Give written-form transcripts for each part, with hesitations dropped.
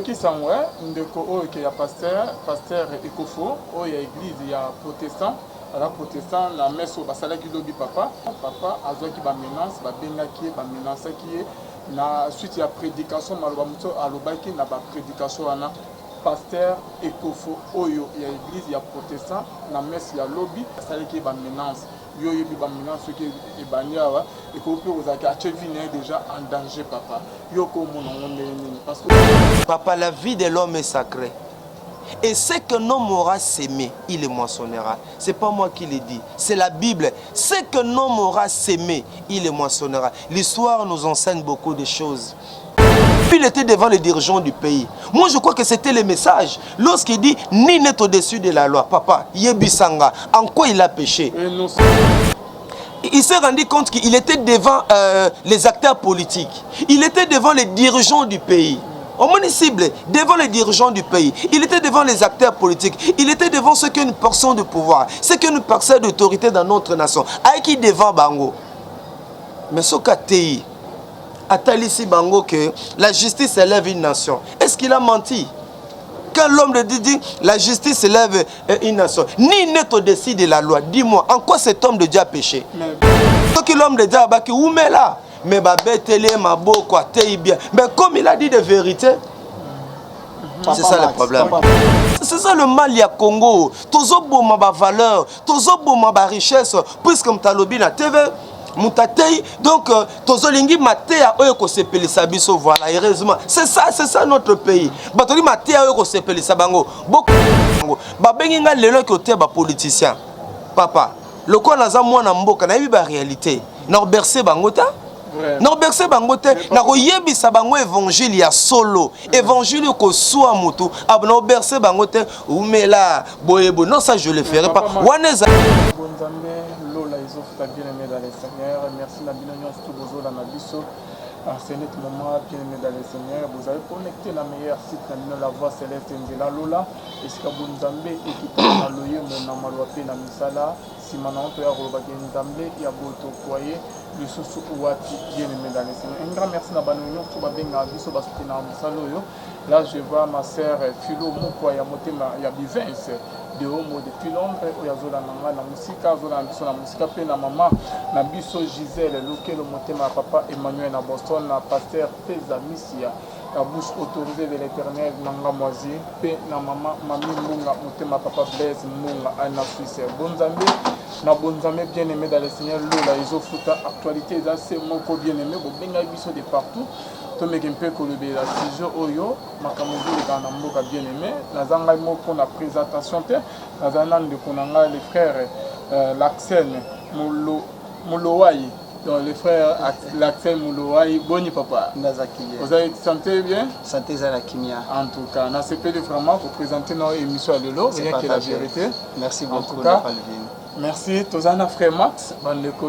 qui sont il y a pasteur Ekofo, il y a église, il y a protestant. Alors protestant, la messe au basala qui lobby papa a qui ba menace, ba benga qui ba menace qui est na suite il y a prédication maloba muto alobaki na ba prédication ana pasteur Ekofo oyo il y a église, il y a protestant, la messe il y a lobby, basala qui ba menace. Yo yebi ba menace qui est baniawa et ko pe ozaki a chevine déjà en danger papa. Yo ko mon parce que papa, la vie de l'homme est sacrée. Et ce qu'un homme aura sémé, il le moissonnera. Ce n'est pas moi qui le dis, c'est la Bible. Ce qu'un homme aura sémé, il le moissonnera. L'histoire nous enseigne beaucoup de choses. Il était devant les dirigeants du pays. Moi, je crois que c'était le message. Lorsqu'il dit, ni n'est au-dessus de la loi. Papa, Yebisanga, en quoi il a péché? Il s'est rendu compte qu'il était devant les acteurs politiques. Il était devant les dirigeants du pays. Au municipal, devant les dirigeants du pays, il était devant les acteurs politiques, il était devant ceux qui ont une portion de pouvoir, ceux qui ont une portion d'autorité dans notre nation. Aïki devant Bango. Mais ce qu'a dit, Atalisi Bango que la justice élève une nation. Est-ce qu'il a menti? Quand l'homme le dit, la justice élève une nation. Ni n'est au-dessus de la loi. Dis-moi, en quoi cet homme de Dieu a péché? Ce que l'homme de Dieu a bâti, où met là? Mais comme il a dit de vérité, c'est ça le problème. C'est ça le mal, il y a Congo. Tozo boma ba valeur, tozo boma ba richesse, puisque mtalobi na TV, mutatei, donc tozo lingi matea oyo ko sepeli sabiso, voilà, heureusement. C'est ça notre pays. Batoli matea oyo ko sepeli sabango. Beaucoup ba benginga lelo ko te ba politicien. Papa, le ko naza mwana mboka na yebi ba réalité. Na bercer bangota. Non, bercé bangote, na koyebi sa bango évangile ya solo, évangile ko soa mutu, abno bercé bangote umela boyebo. Non, ça je le ferai pas. Waneza bonzambe lola izofuta bien aimé dans le Seigneur. Merci na bino nyonso to bozola na biso. C'est notre moment bien aimé dans le Seigneur. Vous avez connecté la meilleure site na la voix céleste Ngela Lola. Esika bonzambe équipe na loye mon amalwa pe na misala. Simana on peut avoir nzambe ya boto koye le soso wati bien aimé dans le Seigneur. Un grand merci na banonyo to ba benga biso ba soutenir musalo yo. Là je vois ma sœur Philo Moko ya motema ya Bivens de homo depuis Londres oyazola nanga na musika zola biso na musika pe na mama na biso Gisèle lokelo motema papa Emmanuel na Boston na pasteur Peza Misia la bouche autorisée de l'Éternel nanga moisi pe na mama mami mbunga motema papa Blaise mbunga ana Suisse bonzambe na bonzambe bien aimé dans le Seigneur lola izofuta actualité za c'est moko bien aimé bo benga biso de partout to mekempe kolobe la tijo oyo makamuzi le kana mboka bien aimé nazanga moko na présentation te nazana de konanga les frères l'Axel Moulowai. Donc les frères l'Axel Moulowai, boni papa. Vous avez santé bien? Santé Zalakimia. En tout cas, on a CP vraiment pour présenter notre émission à Lelo, rien que la vérité. Merci beaucoup. En tout cas, merci. Tozana frère Max,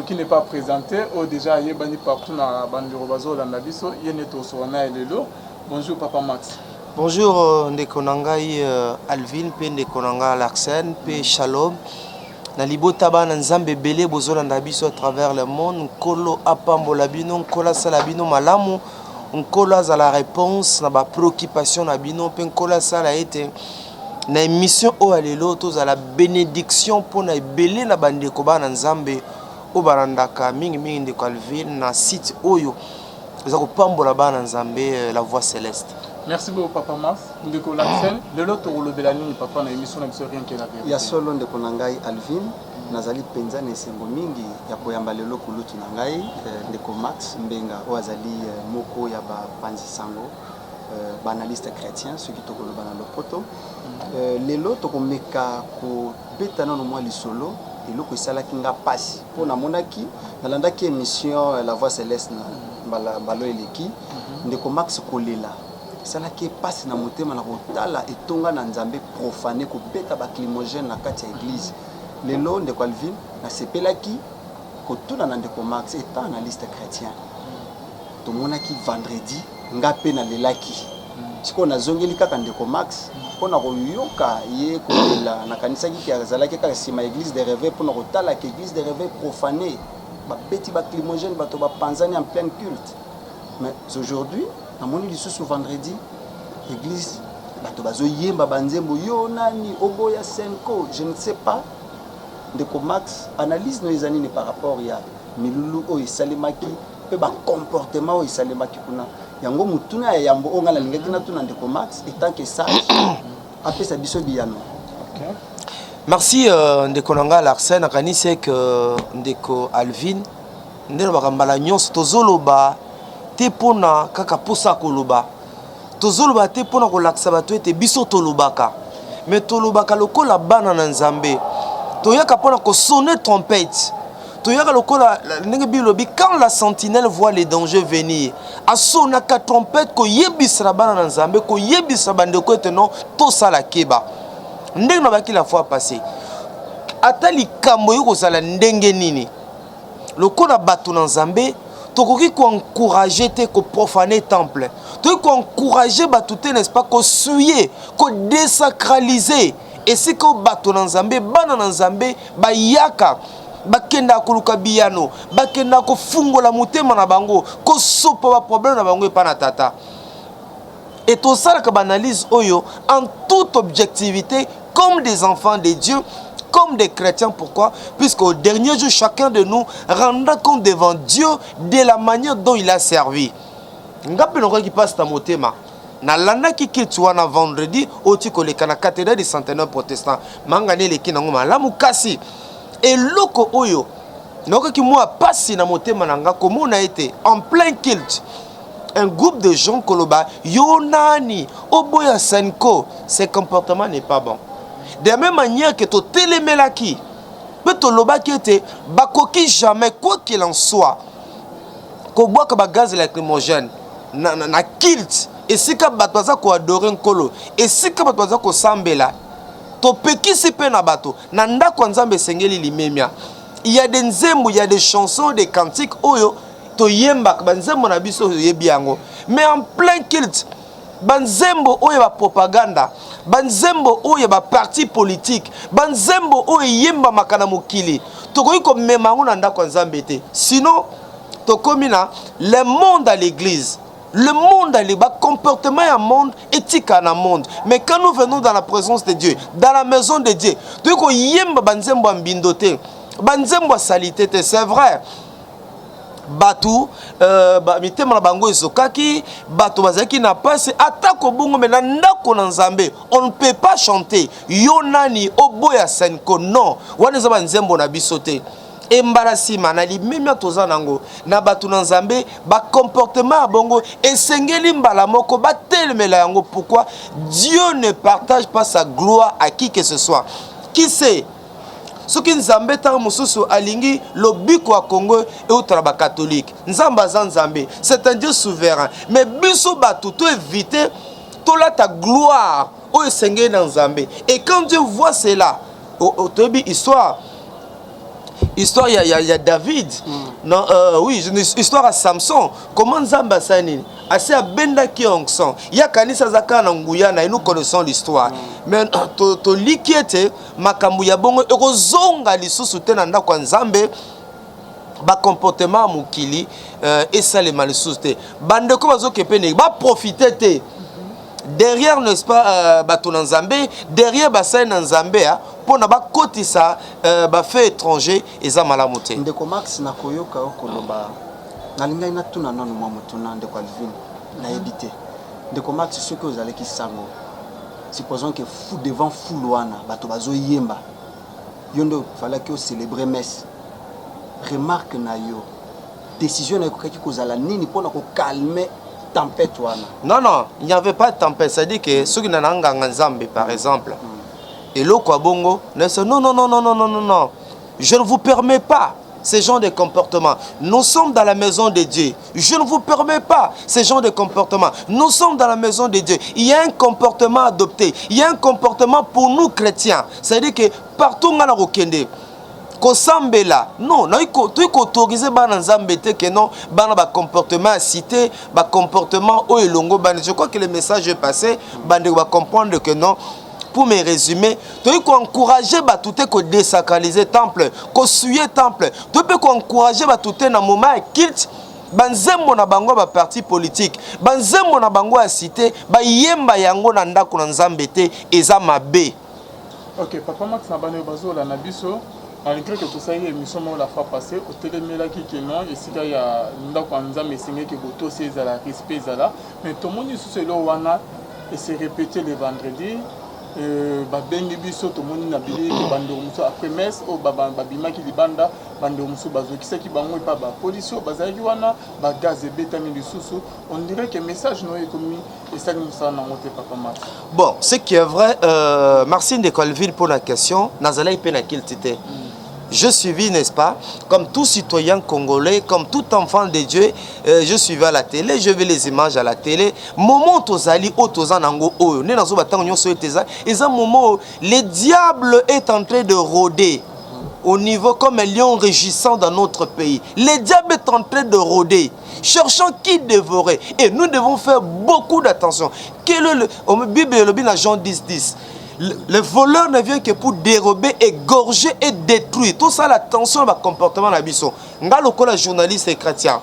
qui n'est pas présenté, ou déjà il est partout dans Bandiro Bazo, dans Nabiso, il est au Sorana et Lelo. Bonjour papa Max. bonjour Ndekonangai Alvin, pe Ndekonanga Laksen, pe Shalom. Na libota bana nzambe belé bozolanda biso à travers le monde, nkolo apambola bino, nkola sala bino malamu, nkola za la réponse na ba préoccupation na bino, pe nkola sala ete na émission o alelo to za la bénédiction pour na belé na bandeko bana nzambe o barandaka mingi mingi ndeko Alvin na site oyo za kopambola bana nzambe la voix céleste. Merci beaucoup papa Mas. Ndeko Laksen, lelo to rolobelani papa na émission na biso rien que la vérité. Ya solo ndeko nangai Alvin, nazali penza na esengo mingi ya koyamba lelo kulutu nangai ndeko Max Mbenga oazali moko ya ba panzi sango ba analyste chrétien ceux qui to koloba na lopoto. Lelo to komeka ko betana no mwa lisolo eloko esalaki nga pasi pona monaki nalandaki émission la voix céleste na balo eleki ndeko Max kolela sala qui passe na motema na kotala etonga na nzambe profané ko beta ba climogène na kati ya église lelo ndeko Alvin na sepelaki kotuna na ndeko Max étant analyste chrétien to monaki vendredi ngape na lelaki siko na zongeli kaka ndeko Max pona koyoka ye kolela na kanisa ki azalaki kaka sima église de réveil pona kotala que église de réveil profané ba beti ba climogène bato ba panzani en plein culte mais aujourd'hui na moni lisusu vendredi église bato bazoyemba banzembo yo nani oboya senko je ne sais pas ndeko Max analyse no ezani ne par rapport ya milulu oyo esalemaki pe ba comportement oyo esalemaki kuna yango mutuna ya yambo onga na lingaki na tuna ndeko Max étant que sage apesa biso biyano. Okay. Merci ndeko nanga Larsen akanisi que ndeko Alvin ndelo bakambala nyonso tozoloba te pona kaka posa koloba tozoloba te pona kolakisa bato ete biso tolobaka mais tolobaka lokola bana na Nzambe toyaka pona ko sonner trompette toyaka lokola ndenge bilobi quand la sentinelle voit les dangers venir asonaka trompette ko yebisra bana na Nzambe ko yebisra bandeko ete non to sala keba ndenge na baki la fois passée atali kambo yoko sala ndenge nini lokola bato na Nzambe tokoki ko encourager te ko profaner temple tokoki ko encourager bato te n'est-ce pas ko souiller ko désacraliser et si ko bato na Nzambe bana na Nzambe bayaka bakenda koluka biyano bakenda ko fungola motema na bango ko sopa ba problème na bango epa na tata et tout ça la analyse oyo en toute objectivité comme des enfants de Dieu comme des chrétiens. Pourquoi? Puisqu'au dernier jour, chacun de nous rendra compte devant Dieu de la manière dont il a servi. Ngapi noko qui passe ta motema. Na landa ki kitwana vendredi oti koleka na cathédrale du centenaire protestant. Mangane leki nango malamu kasi. Et loko oyo noko ki moi passe na motema nanga comme on a été en plein culte. Un groupe de gens koloba yonani oboya senko, ce comportement n'est pas bon. De la même manière que to telemelaki, peut to loba qui était bakoki jamais quoi qu'il en soit. Ko boit que ba gaz lacrymogène na kilt et si ka batwaza ko adorer nkolo et si ka batwaza ko sambela to peki sipe na bato na ndako nzambe sengeli limemia. Il y a des nzembo, il y a des chansons, des cantiques oyo to yemba banzembo na biso yebiango mais en plein kilt banzembo oyo ba propaganda banzembo oyo ba parti politique banzembo oyo yemba makana mokili tokoki ko memango na ndako nzambe te sinon tokomi na le monde à l'église le monde à l'église comportement à monde éthique à la monde mais quand nous venons dans la présence de Dieu dans la maison de Dieu tokoki ko yemba banzembo ambindo te banzembo salité te c'est vrai Batu, mitema na bango ezokaki, batu bazaki na passe, atako bongo mena ndako na Nzambe. On ne peut pas chanter Yonani oboya senko non. Wana zaba nzembo na bisote. Embarasima na limemia toza nango na batu na Nzambe ba comportement bongo esengeli mbala moko ba telemela yango. Pourquoi Dieu ne partage pas sa gloire à qui que ce soit. Qui sait? Ce qui Nzambe ta mususu alingi lobiko a Congo et autres catholiques. Nzamba Nzambe, c'est un Dieu souverain. Mais biso batu to éviter to la ta gloire au Seigneur Nzambe. Et quand Dieu voit cela, au histoire il y a David. Non, oui, histoire à Samson. Comment Nzamba sani assez à benda qui onction. Il y a kanisa zaka na nguyana et nous connaissons l'histoire. Mais to likiete makambu ya bongo ekozonga lisusu te na ndako Nzambe ba comportement mukili et ça les malisusu te. Bande ko bazokepene ba profiter te. Derrière n'est-ce pas bato na Nzambe, derrière basai na Nzambe pour na ba kotisa ba fait étranger eza malamu te. Ndeko Max na koyoka okoloba na linga ina tuna nanu mwa mutuna ndeko Alvin na ebité. Ndeko Max ce que vous allez qui sango. Supposons que fou devant foulwana bato bazo yemba. Yondo fallait que célébrer messe. Remarque na yo. Décision na kokaki kozala nini pona ko calmer tempête wana. Non non, il n'y avait pas de tempête, c'est-à-dire que ceux qui n'ont pas Nzambe par exemple. Et l'eau quoi bongo, non. Je ne vous permets pas ce genre de comportement. Nous sommes dans la maison de Dieu. Je ne vous permets pas ce genre de comportement. Nous sommes dans la maison de Dieu. Il y a un comportement adopté. Il y a un comportement pour nous chrétiens. C'est-à-dire que partout on a okende. Kosambela. Non, tu autoriser bana Nzambe te que non, bana ba comportement cité, ba comportement o elongo bana. Je crois que le message est passé, bande va comprendre que non. Pour me résumer, tu peux encourager tout que désacraliser temple, que suyer temple. Tu peux encourager tout na moment culte, banzembo na bango ba parti politique banzembo na bango ya cité ba yemba yango na ndako na nzambe te eza mabe. Ok, Papa Max na bana bazola na biso malgré que tout ça y est émission la fois passée au téléméla qui non et si il y a ndako nzambe singé que boto c'est la respect zala mais tout le monde sous ce lot wana et c'est répété le vendredi babengi biso to moni na bili bando muso après messe o babima ki libanda bando muso bazokisa ki bango pa ba police bazaki wana ba gaz betami lisusu on dirait que message no ekomi et ça nous ça na monter Papa Max. Bon, ce qui est vrai Marcine de Colville pour la question nazala pe na kiltité. Je suivis, n'est-ce pas, comme tout citoyen congolais, comme tout enfant de Dieu, je suivais à la télé, je vais les images à la télé. Moment tozali o tozanango o, ne nazo batang nyo so eteza, et un moment où le diable est en train de rôder au niveau comme un lion rugissant dans notre pays. Le diable est en train de rôder, cherchant qui dévorer. Et nous devons faire beaucoup d'attention. Quel est le Bible le bin à Jean 10:10. Le voleur ne vient que pour dérober, égorger et détruire. Tout ça, l'attention au comportement de l'abisson. Nga lokola journaliste et chrétien.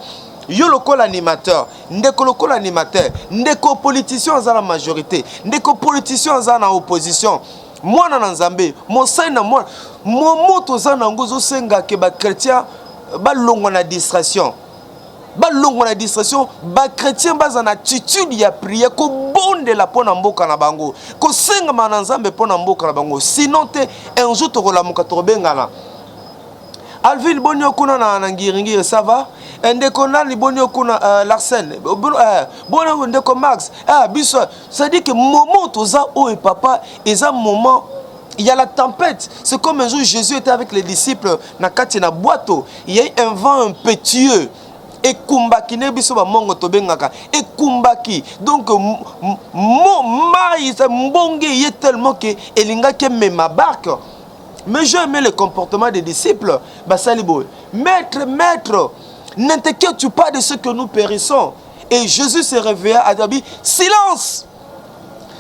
Yo lokola animateur. Ndeko lokola animateur. Ndeko politicien dans la majorité. Ndeko politicien dans l'opposition. Moi na Nzambe. Mon sein na moi. Mon mot aux anangozo senga ke ba chrétien. Ba longo na distraction. Balongo na distraction ba chrétien baza na attitude ya prière ko bonde la pona mboka na bango ko senga mananzambe pona mboka na bango sinon te un jour to kola muka to bengana Alvin bonyo kuna na ngiringi ça va ndeko nani bonyo kuna Larsen bonyo ndeko Max biso ça dit que moment toza o et papa eza moment. Il y a la tempête. C'est comme un jour Jésus était avec les disciples na kati na boato. Il y a eu un vent impétueux. Et kumbaki ne biso ba mongo to bengaka et kumbaki donc maïs mbonge est tellement que elinga ke me ma barque mais j'ai aimé le comportement des disciples basalibo maître n'inquiète pas de ce que nous périssons et Jésus se réveilla a dit silence.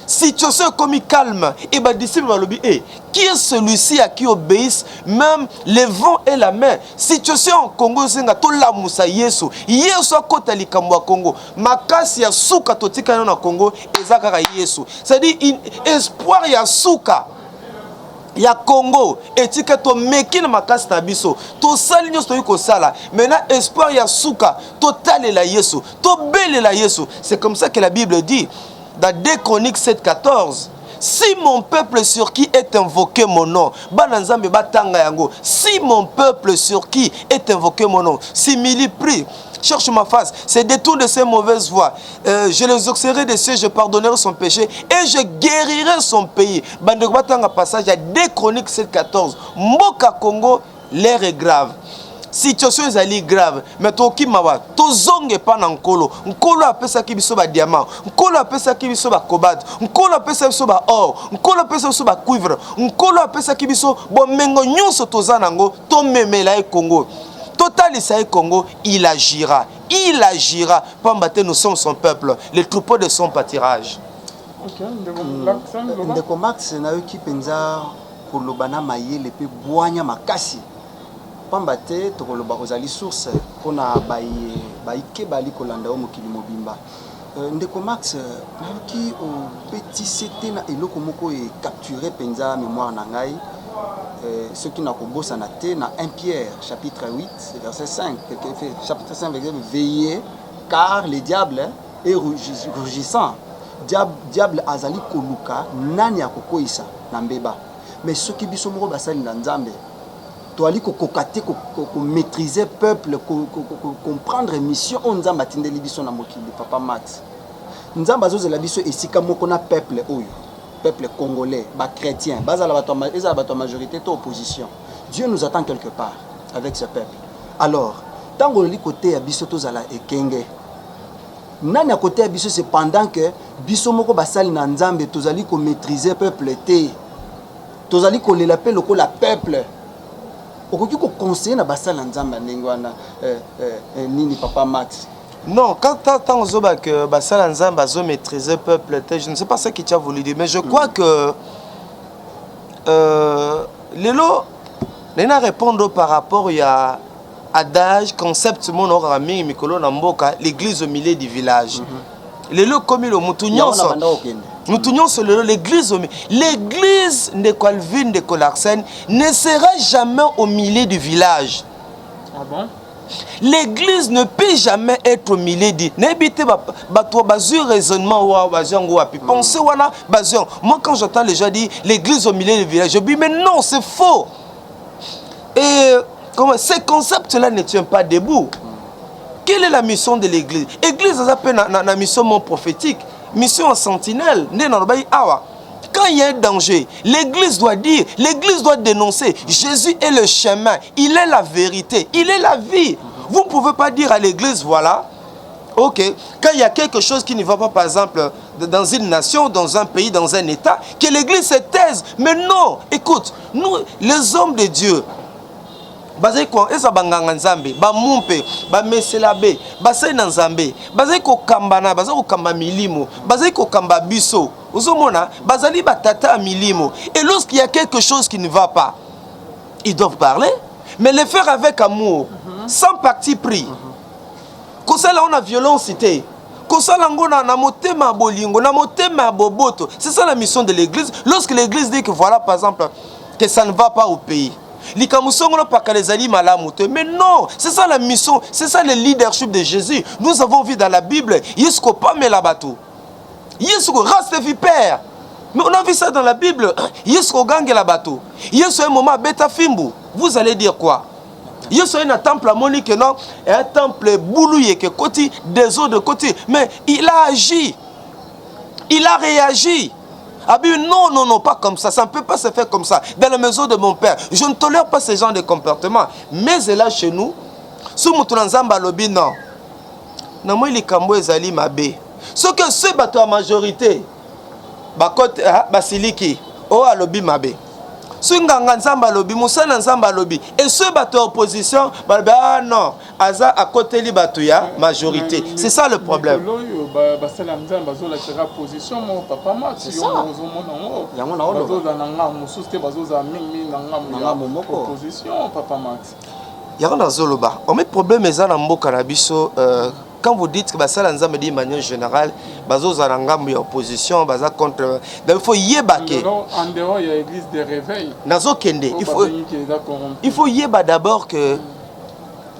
Situation comme calme et bah disciple va le dire qui est celui-ci à qui obéissent même les vents et la mer. Situation en Congo zinga to la musa Yesu a kota likambo à Congo makasi ya suka totika na Congo ezaka Yesu c'est-à-dire espoir ya suka ya Congo etika to meki na makasi na biso to sali nyo to sala maintenant espoir ya suka total la Yesu to belle la Yesu. C'est comme ça que la Bible dit dans 2 Chroniques 7:14, si mon peuple sur qui est invoqué mon nom, si mon peuple sur qui est invoqué mon nom, si Mili prie, cherche ma face, se détourne de ses mauvaises voies, je les exaucerai de cieux, je pardonnerai son péché et je guérirai son pays. Passage à 2 Chroniques 7:14, Mboka Congo, l'air est grave. Situation est grave, mais toki mawa, tozonge pa na nkolo. Nkolo apesa ki biso ba diamant, nkolo apesa ki biso ba cobalt, nkolo apesa biso ba or, nkolo apesa biso ba cuivre, nkolo apesa ki biso bo mengo nyonso toza nango, to memela e Congo. Total Isaïe Congo, il agira. Il agira. Pambate, nous sommes son peuple, les troupeaux de son pâturage. Ok, Ndeko Max na yo ki penza kolobana mayele pe boanya makasi. Pambate tokoloba ozali source pona baike bali kolanda o mokili mobimba. Ndeko Max nayoki o petit c'était na eloko moko e capturer penza mémoire na ngai. Ce qui n'a kobosa na te na 1 Pierre chapitre 8 verset 5 chapitre 5 verset veillez car le diable est rugissant. Diable azali koluka nani akokoisa na mbeba. Mais ce qui biso moko basali na Nzambe toali ko kokate ko maîtriser peuple comprendre mission on Nzambe atindeli biso na mokili Papa Max. Nzambe azozela biso esika moko na peuple oyo. Peuple congolais, bas chrétien, bas à la majorité, to opposition. Dieu nous attend quelque part avec ce peuple. Alors, tant que le côté abisso tozala ekenge. Nani à côté abisso c'est pendant que biso moko basali na Nzambe tozali ko maîtriser peuple té. Tozali ko le lapel loko la peuple. Okoki ko conseiller na basali na Nzambe ndengwana nini Papa Max. Non, quand tu as que Bassal Nzamba a maîtrisé le peuple, je ne sais pas ce que tu as voulu dire, mais je crois que Lélo, il répondre par rapport à adage, concept, mon orami, mikolo namboka, l'église au milieu du village. Les lots comme le Moutounion, l'église de Calvin de Colarsen ne sera jamais au milieu du village. Ah bon? L'église ne peut jamais être au milieu du raisonnement. Pensez, moi quand j'entends les gens dire l'église au milieu du village, je dis mais non, c'est faux. Et ce concept-là ne tient pas debout. Quelle est la mission de l'église? L'église a une mission prophétique, mission en sentinelle. Quand il y a un danger, l'église doit dire, l'église doit dénoncer. Jésus est le chemin, il est la vérité, il est la vie. Vous ne pouvez pas dire à l'église, voilà, ok, quand il y a quelque chose qui ne va pas, par exemple, dans une nation, dans un pays, dans un état, que l'église se taise. Mais non, écoute, nous, les hommes de Dieu, basé quoi eza banganga nzambe ba mumpe ba meselabe basé na nzambe basé ko kambana basé ko kamba milimo basé ko kamba biso uzomona bazali batata milimo et lorsqu'il y a quelque chose qui ne va pas ils doivent parler mais le faire avec amour sans parti pris ko sala on a violence cité ko sala ngona na motema bolingo na motema boboto c'est ça la mission de l'église lorsque l'église dit que voilà par exemple que ça ne va pas au pays. Mais non, c'est ça la mission, c'est ça le leadership de Jésus. Nous avons vu dans la Bible, Yesko pas mais la bateau. Yesko race de vipère. Mais on a vu ça dans la Bible, Yesko gangue la bateau. Yesko un moment bêta fimbu. Vous allez dire quoi? Yesko est un temple à Monique, non? Et un temple boulouillé que côté, des eaux de côté. Mais il a agi. Il a réagi. Ah bien, non, non, non, pas comme ça. Ça ne peut pas se faire comme ça. Dans la maison de mon père, je ne tolère pas ce genre de comportement. Mais là, chez nous, si nous avons lobby, non. Non, moi, les Kambo et Zali Mabé. Ce que ce bateau à majorité, Basiliki, oh, à lobby Mabé. Si nous avons lobby, Moussa Nzamba lobby. Et ce bateau opposition, ah non, Aza à côté du bateau, majorité. C'est ça le problème. Quand vous dites que ça nous de manière générale, opposition, contre, il faut y ébaquer. En dehors, il y a l'église des réveils. Il faut y ébaquer d'abord que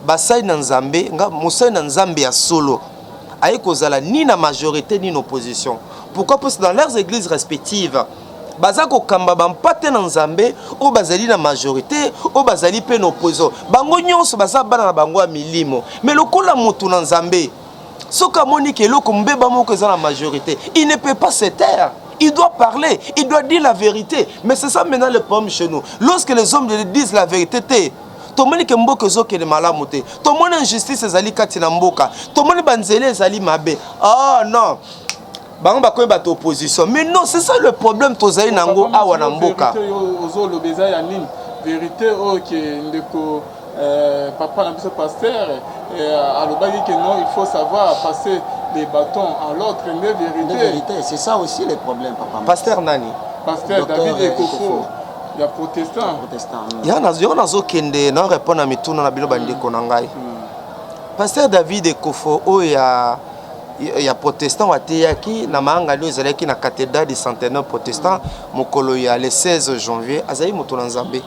Basai Nzambe, Moussa Nzambe a solo. Aïkozala ni la majorité ni l'opposition. Pourquoi? Parce que dans leurs églises respectives, bazako kamba bampate na nzambe o bazali na majorité o bazali pe n'opposition bango nyonso bazabana na bango milimo mais lokola mutu na nzambe soka monique eloko mbeba moko za la majorité il ne peut pas se taire. Il doit parler, il doit dire la vérité. Mais c'est ça maintenant le problème chez nous. Lorsque les hommes disent la vérité, tout le monde qui mboka zoke de malamote, tout le monde injustice ezali kati na mboka, tout le monde banzele ezali mabe. Ah non. Opposition. Mais non, c'est ça le problème. Tozaï nango awa na mboka. Vérité que papa n'a pas pasteur alors que non, il faut savoir passer des bâtons à l'autre. Vérité, c'est ça aussi le problème, papa. Pasteur nani? Pasteur David Ekofo. Il y a protestant. Il y a un zo kende non répondre à mituna na bilo bandeko na ngai. Pasteur David Ekofo o ya il y a protestant qui na manga lo ezalaki na cathédrale du centenaire protestant mokolo ya le 16 janvier azali moto na nzambe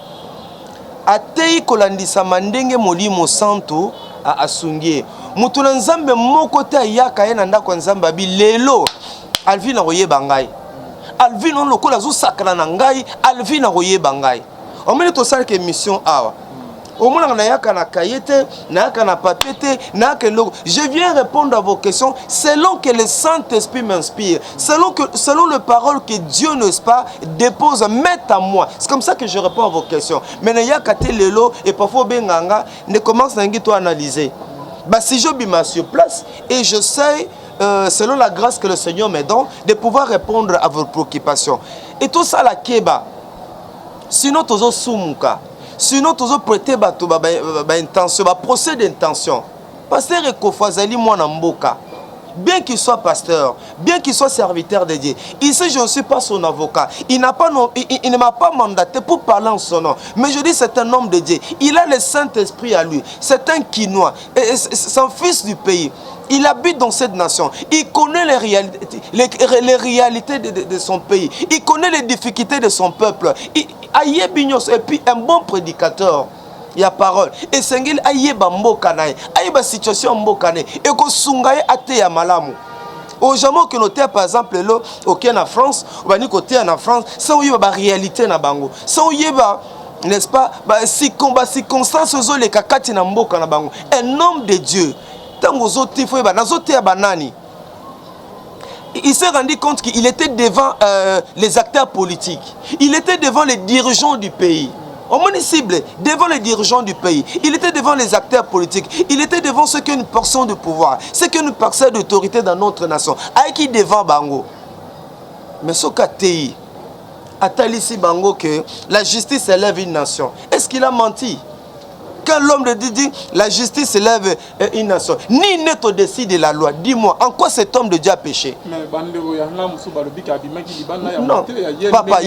atei kolandisa mandenge molimo santo a asungie moto na nzambe moko te ayaka ye na ndako nzambe abi lelo alvina koyeba ngai alvina lokola zo sakana na ngai alvina koyeba ngai omene to sala ke mission awa. Je viens répondre à vos questions selon que le Saint-Esprit m'inspire, selon les paroles que Dieu, n'est-ce pas, dépose, met à moi. C'est comme ça que je réponds à vos questions. Mais il y a lelo et parfois benganga ne commence à analyser. Si je bima sur place et je sais, selon la grâce que le Seigneur me donne, de pouvoir répondre à vos préoccupations. Et tout ça la keba. Sinon tozo sumuka. Sinon, tu as prêté intention, procès d'intention. Pasteur Ekofo azali mwana mboka. bien qu'il soit pasteur, bien qu'il soit serviteur de Dieu, ici je ne suis pas son avocat. Il ne m'a pas mandaté pour parler en son nom. Mais je dis c'est un homme de Dieu. Il a le Saint-Esprit à lui. C'est un Quinois. C'est un fils du pays. Il habite dans cette nation. Il connaît les réalités de son pays. Il connaît les difficultés de son peuple. Et puis un bon prédicateur. Il y a parole. Et Sengil ayeba mboka nae. Ayeba situation mboka nae. Et ko sungaye ate ya malamu. Au jamais que noter par exemple là OK en France, ou bani côté en France, sans yeba réalité na bango. Sans yeba n'est-ce pas circonstances zo le kakati na mboka na bango. Un homme de Dieu. Tango zo tifo yeba nazo te ya banani. Il s'est rendu compte qu'il était devant les acteurs politiques. Il était devant les dirigeants du pays. Au municipal, devant les dirigeants du pays. Il était devant les acteurs politiques. Il était devant ceux qui ont une portion de pouvoir. Ceux qui ont une portion d'autorité dans notre nation. Aïki devant Bango. Mais ce qu'a dit, Atalisi Bango que la justice élève une nation. Est-ce qu'il a menti? Quand l'homme de Dieu dit la justice élève une nation, ni n'est au-dessus de la loi. Dis-moi, en quoi cet homme de Dieu a péché? Non, papa,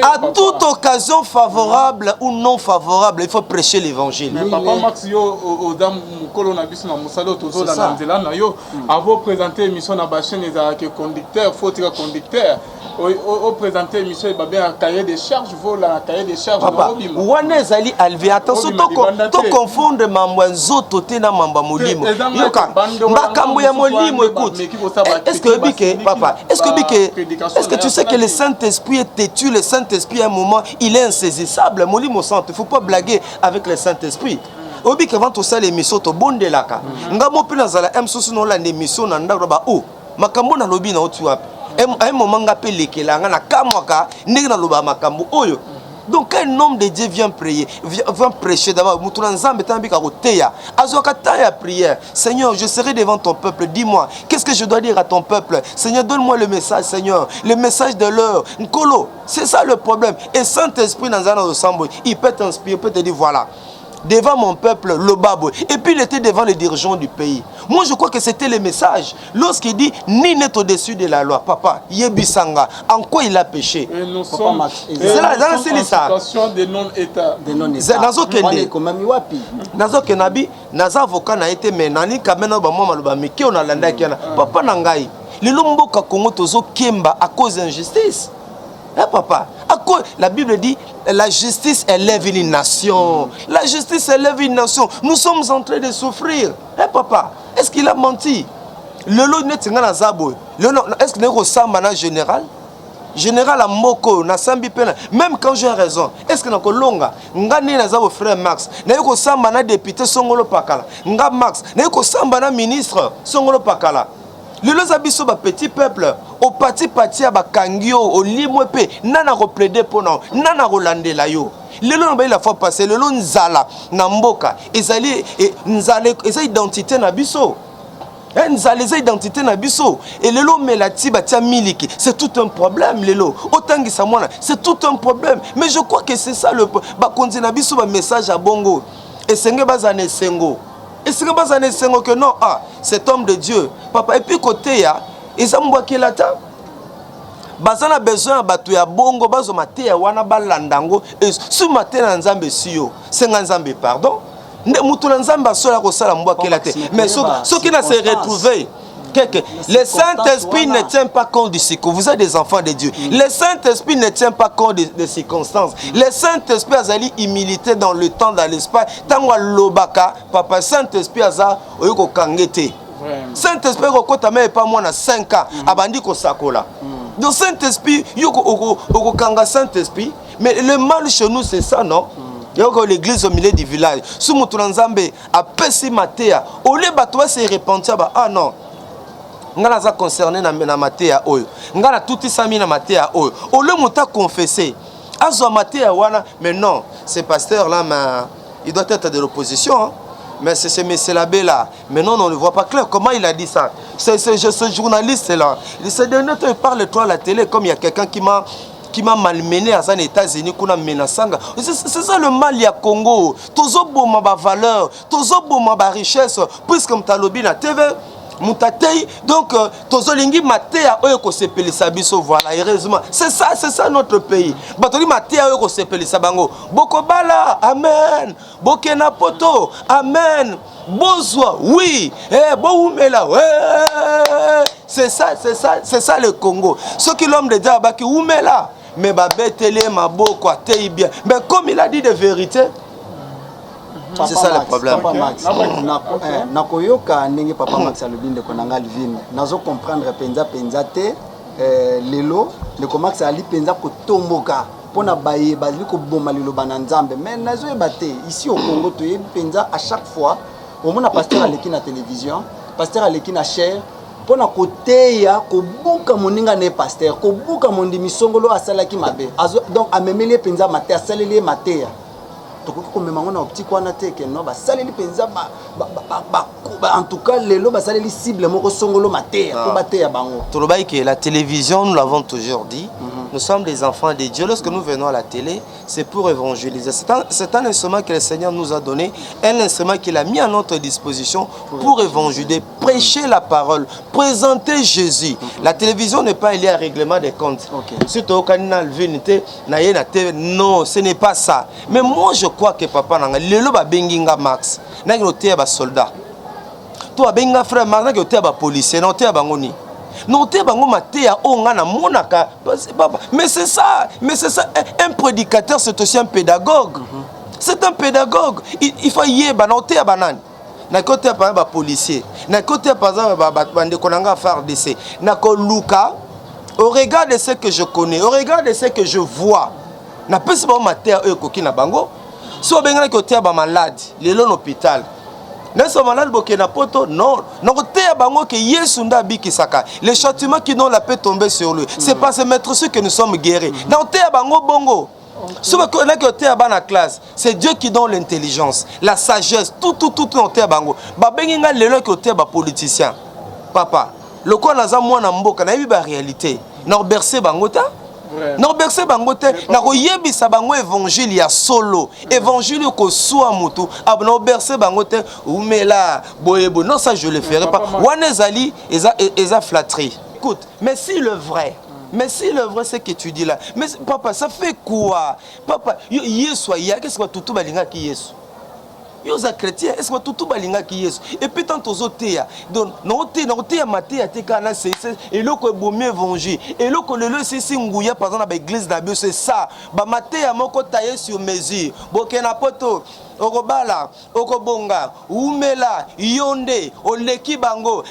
à toute occasion favorable ou non favorable, il faut prêcher l'évangile. Mais papa Max, avant présenter l'émission dans la chaîne, les conducteurs, faut dire conducteur. Au présenter l'émission, il y a un cahier de charges, voilà, un cahier de charges. Papa, wana ezali alvé attention to confondre mambo nzoto te na mambo molimo. Yoka, makambo ya molimo écoute. Est-ce que tu sais que le Saint-Esprit est têtu, le Saint-Esprit à un moment, il est insaisissable. Molimo sant, il faut pas blaguer avec le Saint-Esprit. Obi que avant tout ça l'émission to bondelaka. Ngamo pe nazala msusu no la émission na ndako ba o. Makambo na lobi na otu wapi. À un moment, on appelle les Kelanga, na kamwaka, négna loba makambo oyo. Donc quand un homme de Dieu vient prier, vient prêcher d'abord, Moutounanzambe tambika roteya, azokata ya prière. Seigneur, je serai devant ton peuple. Dis-moi, qu'est-ce que je dois dire à ton peuple? Seigneur, donne-moi le message, Seigneur, le message de l'heure. Nkolo, c'est ça le problème. Et Saint-Esprit dans un sambo, il peut t'inspirer, il peut te dire voilà. Devant mon peuple, le babo. Et puis il était devant les dirigeants du pays. Moi je crois que c'était le message. Lorsqu'il dit, ni n'est au-dessus de la loi. Papa, Yebisanga, en quoi il a péché? Et nous sommes en situation de non-état. Nazo kenabi, naza avocat na été menani kamena ba mwa maloba miki on alanda kiana. Papa nangai, lelo mboka Congo tozo kemba à cause d'injustice. Eh papa, la Bible dit la justice élève une nation. La justice élève une nation. Nous sommes en train de souffrir. Eh papa, est-ce qu'il a menti? Est-ce que nous sommes en général? Général à Moko, na sambi pena. Même quand j'ai raison, est-ce que nous longa? Ngani na zabo frère Max. Na yoko samba na député Songolo Pakala. Nga Max. Na yoko samba na ministre Songolo Pakala. Le lozabiso ba petit peuple au parti à bakangio au limwepe nana replaider pour non nana rolande la yo le lo ba la fois passé le lo nzala na mboka ezali nzale eza identité na biso nzale eza identité na biso et le lo melati ba tia miliki c'est tout un problème le lo otangisa mwana c'est tout un problème mais je crois que c'est ça le ba konzi na biso ba message à bongo et senge bazane sengo. Et ce que non, cet homme de Dieu, papa, et puis côté, ils ont boqué la table. Bazana besoin de battre ya bongo, bazo mate ya wana balandango, et sous maté na nzambe siyo, c'est nzambe pardon. Ne mutuna nzamba sola ko sala mboqué la tête. Mais ceux qui n'a se retrouvé. Le Saint-Esprit ne tient pas compte du cycle. Vous êtes des enfants de Dieu. Le Saint-Esprit ne tient pas compte des circonstances. Le Saint-Esprit a zali humilité dans le temps, dans l'espace. Tangwa lobaka, papa Saint-Esprit a za oyoko kangete. Saint-Esprit ko mais pas moins 5 ans abandi ko sakola. Donc Saint-Esprit yoko kanga Saint-Esprit, mais le mal chez nous c'est ça non? L'église au milieu du village. Sous Moutounanzambe a pessi matéa. Au lieu de se repentir, ah non. Ngana za concerné na matéa oyo. Ngana touti sami na matéa oyo. Au lieu de confesser. Azo matéa wana, mais non. Ce pasteur là, il doit être de l'opposition. Hein? Mais c'est M. Labé là. Mais non, on ne voit pas clair. Comment il a dit ça? Ce journaliste là. Ce dernier temps, il parle toi à la télé comme il y a quelqu'un qui m'a qui m'a malmené aux États-Unis, qu'on a menacé. C'est ça le mal ya Congo. Tozo boma ba valeur, tozo boma ba richesse, puisque m'talobi na TV. Donc, tozolingi matéa oyo ko sepelisa biso, voilà, heureusement. C'est ça notre pays. Batoli matéa oyo ko sepelisa bango. Bokobala, amen. Bokena poto, amen. Bozwa, oui. Boumela, ouais. C'est ça le Congo. Ce que l'homme de Dieu a dit, oumela. Mais babetele maboko atei bien. Mais comme il a dit de vérité, c'est ça le problème. Papa Max, nakoyoka ndenge Papa Max alobi ndeko nanga Alvin. Nazo comprendre penza te lelo ndeko Max ali penza kotomboka pona baye bazali ko boma lelo bana nzambe. Mais nazo ebate ici au Congo to yebi penza à chaque fois au mona pasteur aleki na télévision, pasteur aleki na chair pona koteya kobuka moninga ne pasteur kobuka mondimi songolo asalaki mabe. Donc amemeli penza maté asaleli maté. En tout cas, les cible la télévision, nous l'avons toujours dit, nous sommes des enfants de Dieu. Lorsque nous venons à la télé, c'est pour évangéliser. C'est un instrument que le Seigneur nous a donné, un instrument qu'il a mis à notre disposition pour évangéliser, prêcher la parole, présenter Jésus. La télévision n'est pas liée à règlement des comptes. Non, ce n'est pas ça. Mais moi, je crois que papa nanga lelo ba benginga Max na ngote ba soldat to benga frère Max na ngote ba policier na ngote ba ngoni no te bango matéa onga na monaka papa. Mais c'est ça un prédicateur, c'est aussi un pédagogue. C'est un pédagogue. Il faut yeba na ngote ba nani na côté par ba policier na côté par exemple ba bande konanga faire d'essai na ko luka au regard de ce que je connais, au regard de ce que je vois. Na pesi ba matéa e koki na bango. Si on a un malade, il est à l'hôpital. N'est-ce pas malade qui na poto? Non. Les châtiments qui n'ont la paix tomber sur lui. C'est pas se mettre sûr que nous sommes guéris. C'est Dieu qui donne l'intelligence, la sagesse, tout dans le bango. Babenga lelo qui est politicien. Papa, le quoi n'a moi na mboka na la réalité. Na bercer bango ta. Non bercer bangote na koyebisa bango évangile ya solo évangile ko soa mutu abno bercer bangote umela boyebo non ça je le ferai pas wanezali eza flatterie. Écoute, mais si le vrai c'est que tu dis là, mais papa ça fait quoi papa yesu ya qu'est-ce que tout balinga ki yesu yoza chrétien est-ce que tout balinga ki yesu et puis tant aux otéa donc non te maté te kana c'est et le ko bomi évangile et le ko le c'est nguya par exemple na église na bio c'est ça ba maté ya moko taillé sur mesure bokena poto okobala okobonga umela yonde oleki bango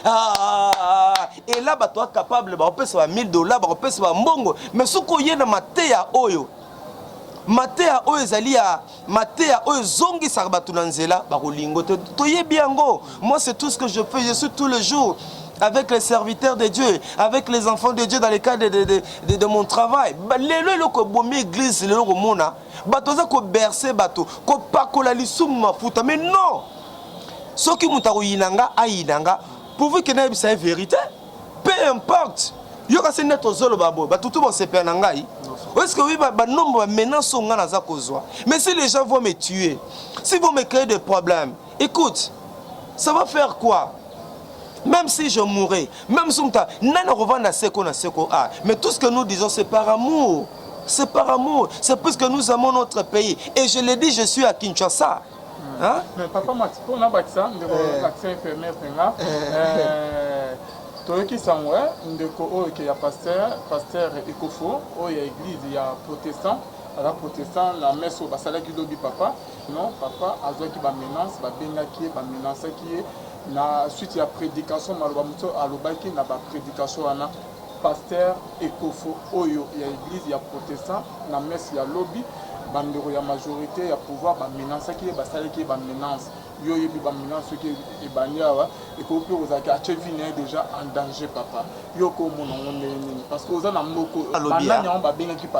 et là ba toi capable ba opesa $1000 ba opesa ba mbongo mais soko yena maté ya oyo matéa oezalia matéa oezongi sarabatu nanzela bakolingo toyebiango. Moi c'est tout ce que je fais, je suis tous les jours avec les serviteurs de Dieu, avec les enfants de Dieu dans le cadre de mon travail. Lelo ko bomi église lelo ko mona batoza ko bercer bato ko pakola lisumu mafuta mais non soki mutako yinanga ayinanga pourvu que na bisa vérité peu importe yoka c'est notre zolo babo batutu bo sepe na ngai. Est-ce que oui, nombre menace mais si les gens vont me tuer, s'ils vont me créer des problèmes, écoute, ça va faire quoi? Même si je mourrais, même si mais tout ce que nous disons, c'est par amour. C'est par amour. C'est parce que nous aimons notre pays. Et je l'ai dit, je suis à Kinshasa. Hein? Mais papa Max, pour l'accent infirmière, toyoki sangwe ndeko oyo ke ya pasteur Ekofo oyo ya église ya protestant ala protestant na meso basalaki lobi papa non papa azwaki ba menace ba bengaki ba menace ki na suite ya prédication maloba muto alobaki na ba prédication wana pasteur Ekofo oyo ya église ya protestant na meso ya lobi bandeko ya majorité ya pouvoir ba menace ki basalaki ba menace yo yebi ba menace ki ebaniawa et que vous avez déjà en danger papa yo ko parce que vous avez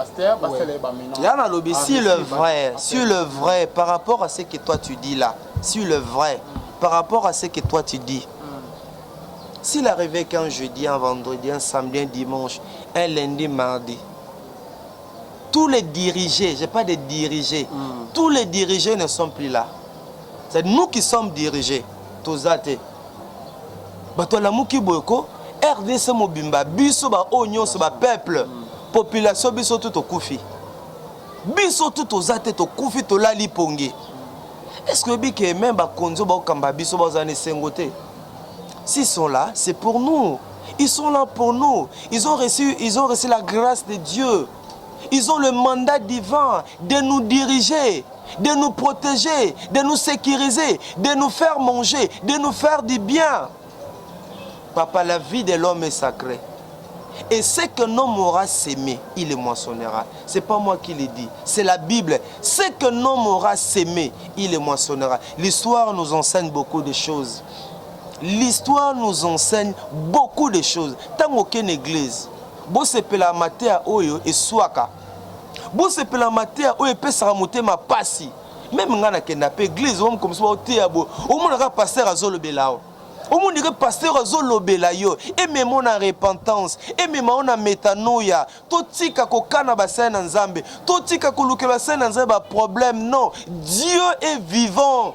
pasteur si le vrai par rapport à ce que toi tu dis là, si le vrai par rapport à ce que toi tu dis, s'il arrivait qu'un jeudi, un vendredi, un samedi, un dimanche, un lundi, mardi, tous les dirigés, je n'ai pas de dirigés, tous les dirigés ne sont plus là. C'est nous qui sommes dirigés. Tozate. Bato la muki boyko, RDC mobimba, biso ba onyo so ba peuple, population biso tout au koufi. Biso tout aux até to koufi to la lipongi. Est-ce que bike même ba konzo ba kamba biso ba zane sengote? S'ils sont là, c'est pour nous. Ils sont là pour nous. Ils ont reçu la grâce de Dieu. Ils ont le mandat divin de nous diriger, de nous protéger, de nous sécuriser, de nous faire manger, de nous faire du bien. Papa, la vie de l'homme est sacrée. Et ce qu'un homme aura sémé, il le moissonnera. Ce n'est pas moi qui le dis, c'est la Bible. Ce qu'un homme aura sémé, il le moissonnera. L'histoire nous enseigne beaucoup de choses. L'histoire nous enseigne beaucoup de choses. Tant qu'aucune église, bon c'est pour la matière oyo et swaka. Bon c'est pour la matière oyo et peut s'aramonter ma passi. Même quand on a pas église, on comme ça au théâtre, au moins on a pasteur à Zolobelao. Au moins on a pasteur à Zolobelayo. Et même on a repentance, et même on a métanoïa. Tout tika ko kana basen nzambe, tout tika ko luke basen nzambe ba problème non. Dieu est vivant.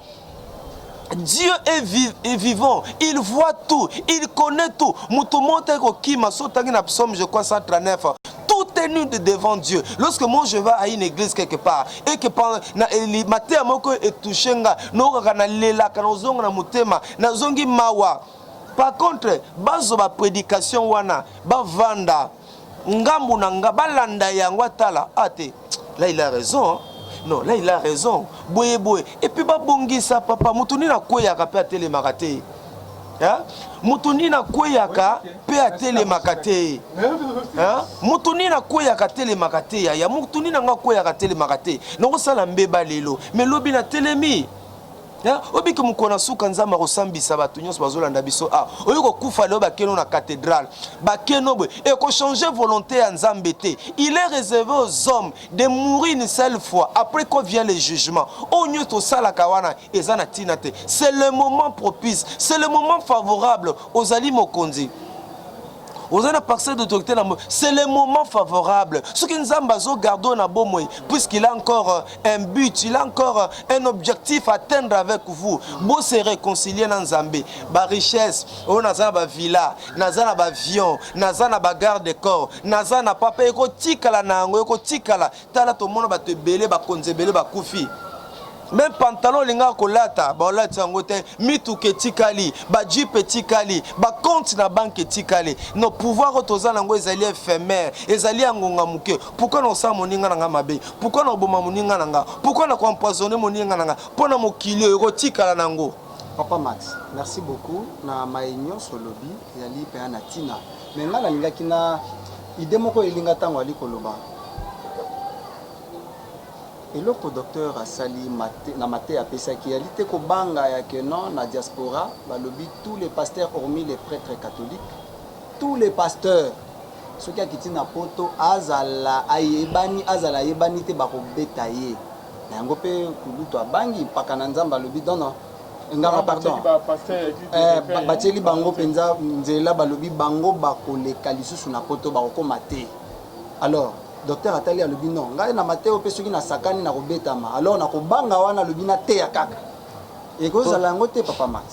Dieu est vivant, il voit tout, il connaît tout. Je crois 139. Tout est nu devant Dieu. Lorsque moi je vais à une église quelque part et que pendant les matins est touché, par contre, bazo ba prédication wana, ba vanda, ngambu nanga balanda yangwa tala ate. Là il a raison. Hein? Non, là il a raison. Boye boye. Et puis ba bongi sa papa, mutuni na koyaka pe atele makate. Hein? Mutuni na koyaka pe atele makate. Hein? Mutuni na koyaka tele makate ya mutuni na koyaka tele makate. Non sala mbeba lelo. Mais lobi na telemi. Obi que mukona suka nzamba kosambisa bato nyonso bazolanda biso oyo ko kufa leo bakeno na cathédrale bakeno boy et ko changer volonté ya nzambe te. Il est réservé aux hommes de mourir une seule fois après qu'on vient le jugement. Onyo to sala kawana ezana tinate. C'est le moment propice, c'est le moment favorable aux ali mokonzi. C'est le moment favorable. Ce que nous avons gardé na bomoi, puisqu'il a encore un but, il a encore un objectif à atteindre avec vous. Bon se réconcilier dans Zambé. Ba richesse, on a ba villa, nazana ba avion, nazana ba garde de corps, nazana papa eko tikala na ngo eko tikala. Tala to mono ba te belé ba konzebele ba kufi. Même pantalon linga kolata ba olati yango te mitu ke tikali ba jeep tikali ba compte na banque tikali no pouvoir otoza nango ezali éphémère ezali ngonga muke. Pourquoi non sa moninga nanga mabe, pourquoi non boma moninga nanga, pourquoi non empoisonner moninga nanga pona mokili eko tikala nango. Papa Max, merci beaucoup na maenyo solobi yali pe na tina mais ngala lingaki na idée moko elinga tango ali koloba. Et le docteur a sali na maté a pesakialité ko banga ya que non na diaspora balobi tous les pasteurs hormis les prêtres catholiques, tous les pasteurs ceux qui akiti na poto azala yebani te bako betaye na yango pe kuluto abangi paka na nzamba lobi non ngama pardon batieli bango penza nzela balobi bango bakoleka lisusu na poto bako mate. Alors docteur atali a lobi non ngai na mateo pe soki na sakani na kobetama alors na kobanga wana lobi na te ya kaka et ko za lango te Papa Max.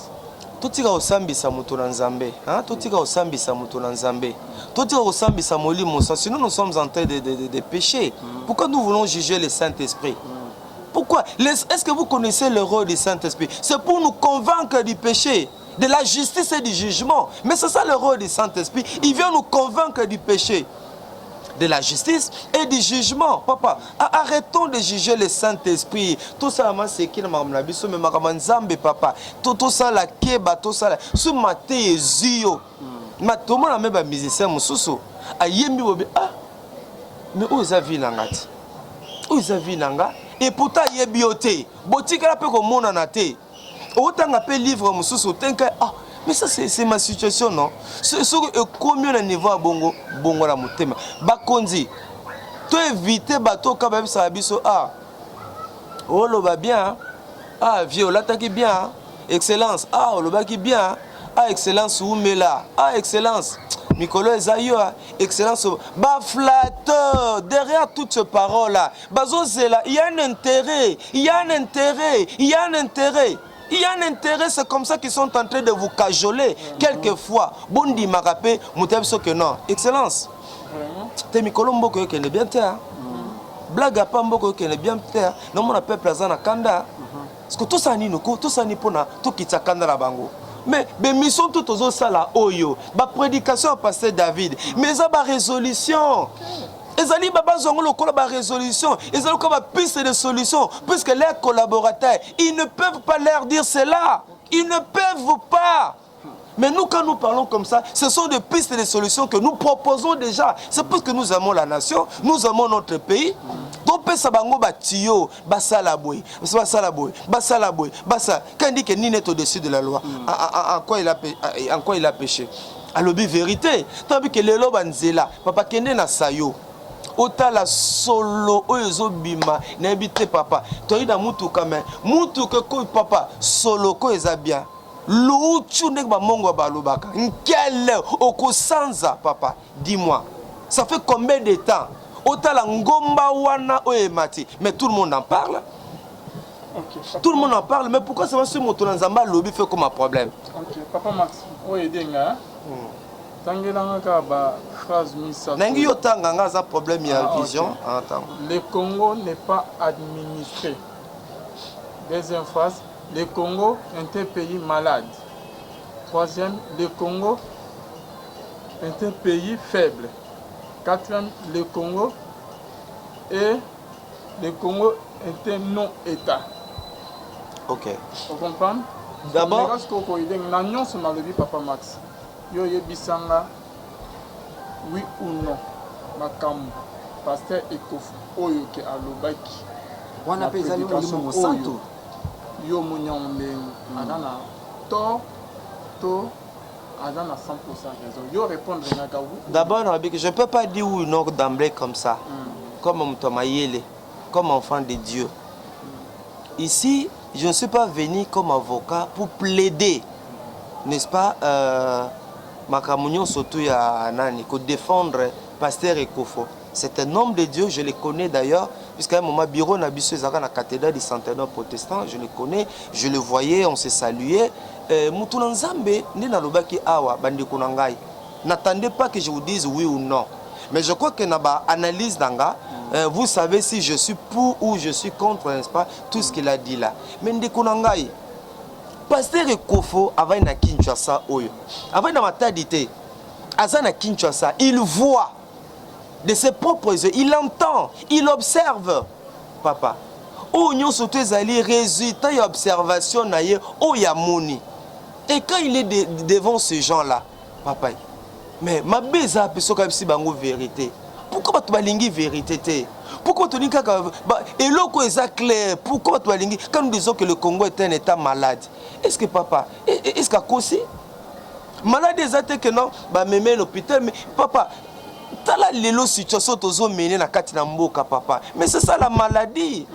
Totika osambisa mutu na nzambe, hein? Totika osambisa mutu na nzambe. Totika osambisa molimo, sinon nous sommes en train de pécher. Pourquoi nous voulons juger le Saint-Esprit? Pourquoi? Est-ce que vous connaissez le rôle du Saint-Esprit? C'est pour nous convaincre du péché, de la justice et du jugement. Mais c'est ça le rôle du Saint-Esprit. Il vient nous convaincre du péché, de la justice et du jugement. Papa, arrêtons de juger le Saint-Esprit. Tout ça, c'est qui m'a dit, mais ma nzambe papa. Tout ça la keba, tout ça la. Ce matin ezio. Ma tout le monde a même un musicien mususu. Ayemi bobe mais où ça vit nangati? Où ça vit nanga? Et pourtant yebiote. Botika la pe ko mona na te. Autant appel livre mususu tenka mais ça c'est ma situation non. C'est combien de niveau à bongo la motema. Bakonzi. Tu éviter bateau quand même ça biso oh le va bien. Viola taki bien. Excellence. Oh le va qui bien. Excellence ou mela. Excellence. Mikolo Ezayo, excellence, bah flatteur, derrière toutes ces paroles-là, bazozela, il y a un intérêt, il y a un intérêt, il y a un intérêt. Il y a un intérêt, c'est comme ça qu'ils sont en train de vous cajoler. Quelquefois, Bondi Marapé, Moutabso que non. Excellence. T'es Mikolo Mboko qui est bien terre. Blague à Pamboko qui est bien terre. Non, mon appel plaisant à Kanda. Parce que tout ça ni nous, tout ça ni pona, tout qui t'a Kanda la bango. Mais mission tout aux autres là, oyo. Ma prédication à pasteur David. Mais ça, ma résolution. Ils allaient ba résolution, ils allaient comme piste de solution, puisque leurs collaborateurs, ils ne peuvent pas leur dire cela. Ils ne peuvent pas. Mais nous, quand nous parlons comme ça, ce sont des pistes de solutions que nous proposons déjà. C'est parce que nous aimons la nation, nous aimons notre pays. Donc, Sabango Batio, Bassalaboui, Bassalaboui, Bassa. Quand il dit que Nini est au-dessus de la loi, en quoi il a péché? À l'objet vérité. Tant que les lobanzela, Papa Kende na sayo. Otala solo oyo bima n'habite papa toida mutu kame mutu que ko papa solo ko eza bien luchu nek ba mongo ba lobaka nkele okosanza papa dis-moi ça fait combien de temps otala ngomba wana oyemati mais tout le monde en parle. Okay, tout le monde en parle mais pourquoi ça va se moto nzamba lobby fait comme un problème. OK papa Max oyedenga Tangelanga ba phrase misa. Nangi yo tanganga za problème ya vision. Le Congo n'est pas administré. Deuxième phrase, le Congo est un pays malade. Troisième, le Congo est un pays faible. Quatrième, le Congo est un non-État. OK. Vous comprenez? D'abord, Papa Max. Yo yebisanga oui ou non makamu pasteur Ekofu oyo ke alobaki wana pe ezali molimo santo yo munyombe adana to adana 100% raison yo répondre ngaka oui. D'abord je peux pas dire oui ou non d'emblée comme ça. Comme Mtomayele, comme enfant de Dieu. Ici, je ne suis pas venu comme avocat pour plaider, n'est-ce pas, Makamunyo surtout ya nani, pour défendre pasteur Ekofo. C'est un homme de Dieu, je le connais d'ailleurs, puisqu'à un moment, bureau Nabiso Zaka na cathédrale du centenaire protestant, je le connais, je le voyais, on se saluait. Moutouna Nzambe, ni na lobaki awa, bandi kunangai. N'attendez pas que je vous dise oui ou non. Mais je crois que naba analyse d'anga, vous savez si je suis pour ou je suis contre, n'est-ce pas, tout ce qu'il a dit là. Mais ndi kunangai. Pasteur Ekofo avant na Kinshasa oyo. Avant na matadité. Azana Kinshasa, il voit de ses propres yeux, il entend, il observe. Papa. Oh nyon surtout ezali résultat et observation na ye o ya moni. Et quand il est devant ces gens-là, papa. Mais ma beza peso ka bisi bango vérité. Pourquoi tu balingi vérité? Pourquoi tu dis que et l'eau est clair? Pourquoi tu balingi quand nous disons que le Congo est un état malade? Est-ce que papa, est-ce qu'à cause malade des que non, bah même l'hôpital, mais papa, t'as la lélo situation tozo mené na kati na mboka papa. Mais c'est ça la maladie.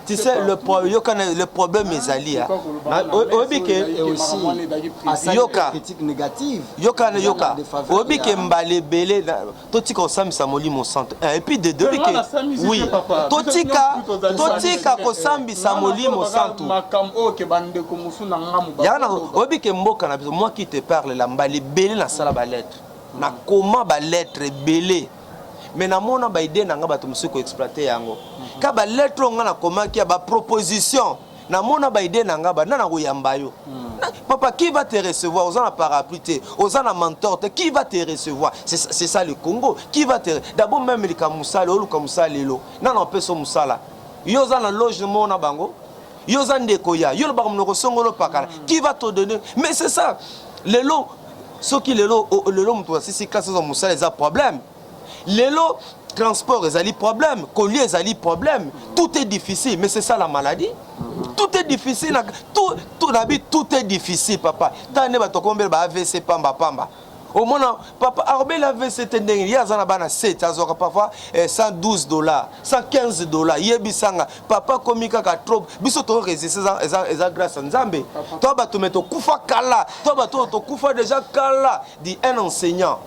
Tu sais le problème est ali. Yoka critique négative. Yoka obike mbale belé totika osambisa molimo santo. Et puis de deux oui. Totika kosambisa molimo santo. Yana obike mboka na moi qui te parle la mbale belé na sala ba lettre. Na comment ba lettre belé. Mais na mona ba idée na nga bato musu ko exploiter yango. Ka ba lettre nga na comment ki ba proposition. Na mona ba idée na nga ba na ko yamba yo. Papa, qui va te recevoir? Aux en parapluie, aux en mentor, qui va te recevoir? C'est ça le Congo. Qui va te d'abord même les Kamoussa, le Kamoussa, Lelo. Non, non, personne Moussala. Yo za na logement na bango. Yo za ndekoya. Yo le barom no songolo pakala. Qui va te donner? Mais c'est ça. Lelo, ce qui lelo mto si classe aux Moussa les a problème. Lelo transport les a problème, collier les a problème. Tout est difficile, mais c'est ça la maladie. Tout est difficile, tout est difficile, papa. T'as ne ba to combien ba AVC pamba. Au moins, papa, Arbel avait cette année, il y a un 7, parfois $112, $115. Yebisanga, papa, komika ka trop, bisoto résister, ça grâce à Nzambe. Toi, tu mets ton koufa kala, toi, tu koufa déjà kala, dit un enseignant.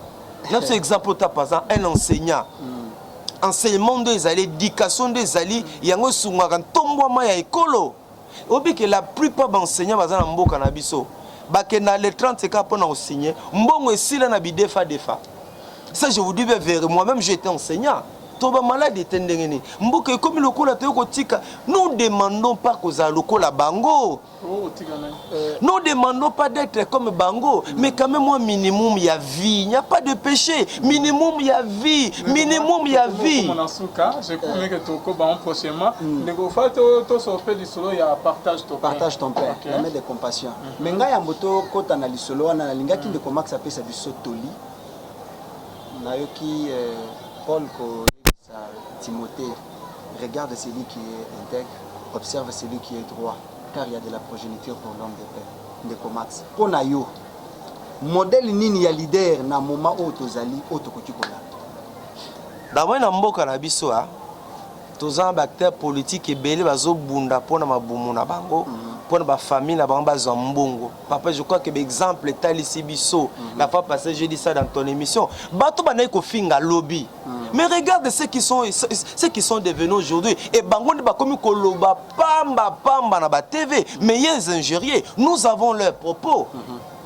Là, c'est exemple, tu as par exemple un enseignant. Enseignement des alliés, éducation des alliés, il y a un soumara, tombo maya écolo. Obi que la plupart d'enseignants bazana mboka na biso. Bakena les 30 cas pour nous signer. Mbongo esila na bidefa defa. Ça je vous dis vers moi-même j'étais enseignant. Toba malade tendengeni. Mboka comme le kola te kotika. Nous demandons pas koza lokola bango. Nous demandons pas d'être comme bango, mais quand même un minimum il y a vie, il n'y a pas de péché. Minimum il y a vie, minimum il y a vie. J'ai promis que tu vas prochainement. Partage ton père, la main de compassion. Mais nga ya moto kota na lisolo wana na linga ki ndeko max apesa biso toli. Nayoki Paul ko Timothée, regarde celui qui est intègre, observe celui qui est droit, car il y a de la progéniture pour l'homme de paix. Ndeko Max, pour yo, modèle nini ya leader na moment où tozali otokoki kola. D'abord na mboka na biso a, tozan acteur politique ebele bazo bunda pona mabumu na bango. Pour ma famille, la bamba zambongo. Papa, je crois que l'exemple est ici biso. La fois passée, j'ai dit ça dans ton émission. Bato banaï ko finga lobby. Mais regarde ceux qui sont devenus aujourd'hui. Et bango ne ba comme koloba pamba na ba TV. Mais les ingérieux, nous avons leurs propos.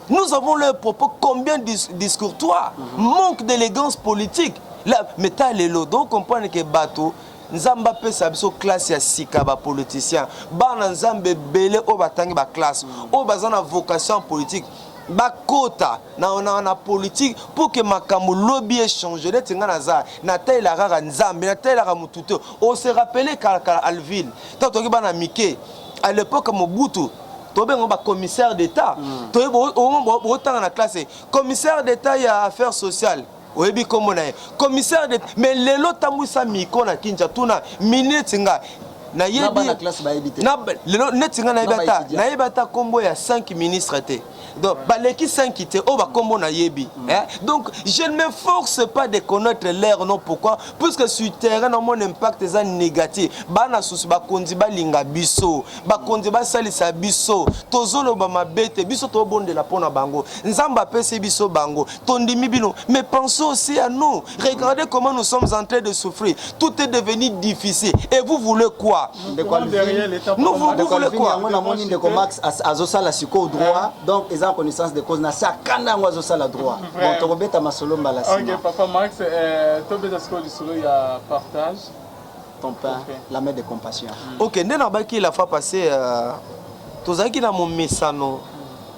Nous avons leurs propos. Combien discours toi? Manque d'élégance politique. Là, mais t'as les lots. Donc comprendre que bateau. Nzamba pesa biso classe ya sika ba politicien bana nzambe belé o batangi ba classe o bazana vocation politique ba kota na politique pour que makambo lobby échange net ngana za na taille la rara nzambe na taille la mututo on se rappeler kala Alville tant que bana Miké à l'époque Mobutu tobengo ba commissaire d'état to bo tanga na classe commissaire d'état ya affaires sociales. Oyebi komona commissaire de mais lelo tamwisa miko na kinja tuna minute nga na yebi na classe ba yebite na lelo netinga na yebata kombo ya 5 ministres te donc baleki 5 te o ba kombo na yebi donc je ne me force pas de connaître l'air non pourquoi puisque sur terrain mon impact est négatif bana susu ba kondi ba linga biso ba kondi ba salisa biso tozolo ba mabete biso to bonde la pona bango nzamba pese biso bango tondimi bino mais pensez aussi à nous regardez comment nous sommes en train de souffrir tout est devenu difficile et vous voulez quoi nous voulez quoi on moni ndeko Max azosala siko droit donc ils ont connaissance de cause na sakanda ngwazo sala droit bon to beta masolo mbala sima. OK papa Max to beta siko disolo ya partage ton pain la main de compassion. OK ndena baki la fois passée tozaki na momesano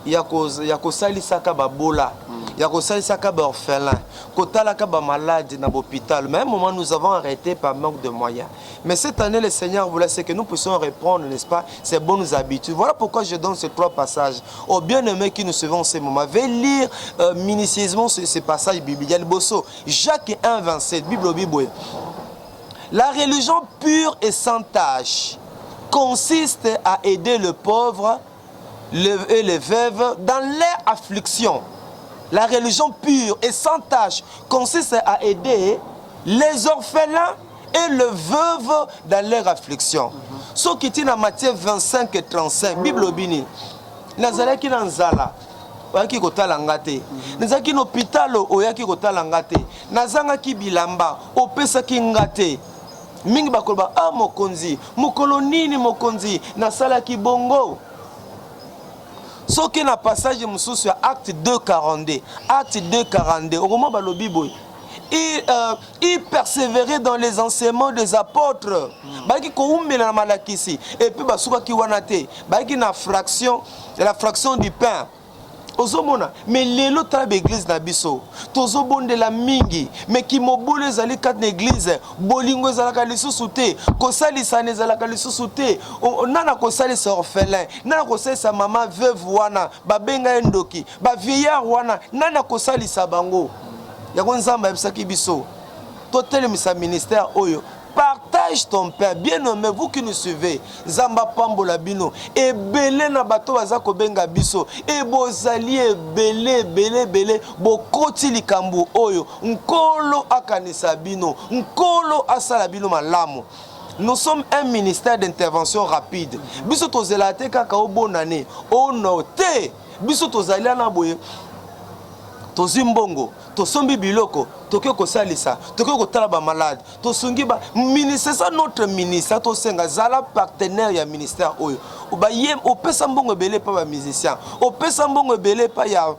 ya ko salisa ka babola ya ko salisa ka ba orphelin kotala ka ba malade na l'hôpital. Mais à un moment nous avons arrêté par manque de moyens. Mais cette année le Seigneur voulait que nous puissions reprendre, n'est-ce pas, ces bonnes habitudes. Voilà pourquoi je donne ces 3 passages aux bien-aimés qui nous suivent en ce moment. Veuillez lire minutieusement ces passages bibliques. Bosso Jacques 1:27 Bible Bible. La religion pure et sans tache consiste à aider le pauvre et les veuves dans leur affliction. La religion pure et sans tache consiste à aider les orphelins et les veuves dans leur affliction. Ce qui est dans Matthieu 25 et 35, Bible Bini. Nazalaki nanzala. Oyaki kotala ngate. Nazaki n'hôpital oyaki kotala ngate. Nazangaki bilamba opesaki ngate. Mingi bakoloba mokonzi, mokolo nini mokonzi, nasalaki bongo. Ce qui est dans passage mususu ya acte 2:42. Acte 2:42. Au moment balobi boy. Il persévérait dans les enseignements des apôtres. Baki ko umela na malakisi et puis basuka ki wanate. Baki na fraction, la fraction du pain. Ozomona mais lelo tala l'église na biso tozo bonde la mingi mais ki mobole zali kat na église bolingo ezalaka lisusu te kosalisa ezalaka lisusu te nana kosalisa orphelin nana kosalisa mama veuve wana babenga endoki ba vieillard wana nana kosalisa bango yako nzamba yebisaki biso totelemisa ministère oyo partage partage ton pain. Bien aimé, vous qui nous suivez, Zamba Pambola Bino, et belé na bato bazako benga biso, et bozali belé, belé, belé, bokoti likambu oyo, nkolo akanisa bino, nkolo asala bino malamu. Nous sommes un ministère d'intervention rapide. Biso tozelate kaka o bonne année, o noté, biso tozali na boye. Tozimbongo, tosombi biloko, toke ko salisa, toke ko talaba malade, tosungi ba ministère, c'est notre ministère, to senga zala partenaire ya ministère oyo. Ba yem o pesa mbongo belé pa ba musicien, o pesa mbongo belé pa ya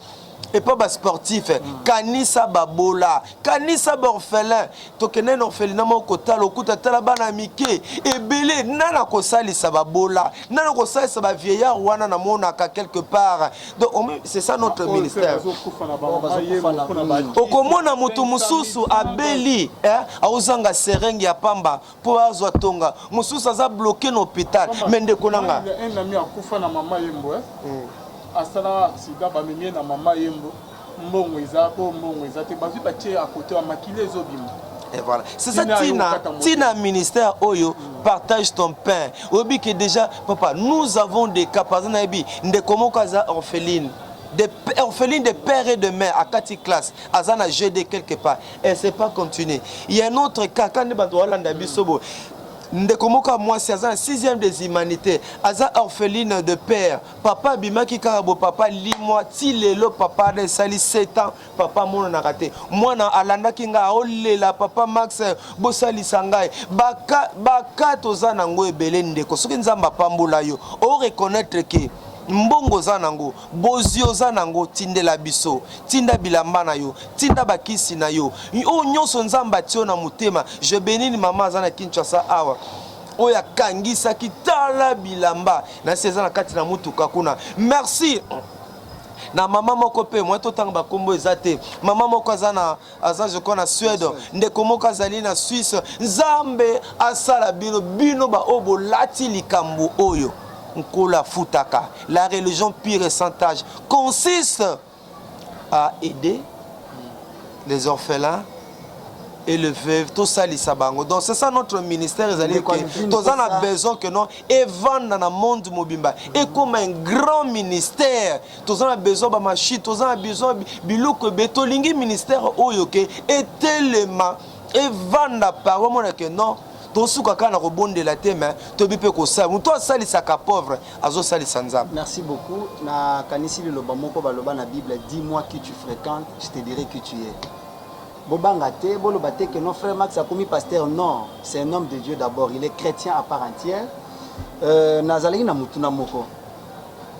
et pas bas sportif, kanisa babola, kanisa ba orphelin, tokene orphelinat mo kota lokuta tala bana mike, et belé nana ko salisa babola, nana ko salisa ba vieillard wana na mona ka quelque part. Donc c'est ça notre ministère. Okomona mutu mususu abeli, auzanga serenge ya pamba po azwa tonga, mususu aza bloqué na hôpital, mende konanga. Un ami a kufa na mama yembo. Asala sida bamemie na mama yembo mbongo eza po mbongo eza te bazui batie à côté à makile ezobima. Et voilà. C'est ça Tina ministère Oyo partage ton pain. Obi que déjà papa nous avons des cas par exemple Nabi ndeko kaza orpheline des orphelines de père et de mère à 4 classes azana GD quelque part et c'est pas continuer. Il y a un autre cas quand ne bato walanda bisobo Ndekomoka moi c'est un 6e des humanités, aza orpheline de père, papa bimaki karabo papa limoi tilelo papa de sali 7 ans, papa mono na raté. Moi na alanda kinga olela papa Max bosali sangai, baka tozana ngo ebele ndeko. Soki nzamba pambola yo, o reconnaître que mbongo zanango bozio zanango tindela biso tinda bilamba na yo tinda bakisi na yo o nyonso nzamba tio na mutema. Je bénis maman zana Kinshasa awa oya kangisa kitala bilamba na sezana kati na mutuka kuna. Merci na mama moko pe moi totanga bakombo ezate mama moko azana aza je connais Suède ndeko moko azali na Suisse nzambe asala bino ba obo lati likambo oyo. La religion pire et sans âge consiste à aider les orphelins et le veuve, tout ça, les sabango. Donc c'est ça notre ministère. Tous on a besoin que non et vendre dans le monde mobimba. Et comme un grand ministère, tous on a besoin de machine, tous on a besoin de biloko betolingi ministère oyoke et tellement et vendre par moment que non. Merci beaucoup. Na kanisi le lobamoko baloba na Bible, dis-moi qui tu fréquentes, je te dirai qui tu es. Bobangate, bolobate que non frère Max a commis pasteur, non, c'est un homme de Dieu d'abord, il est chrétien à part entière. Nazali na mutuna moko.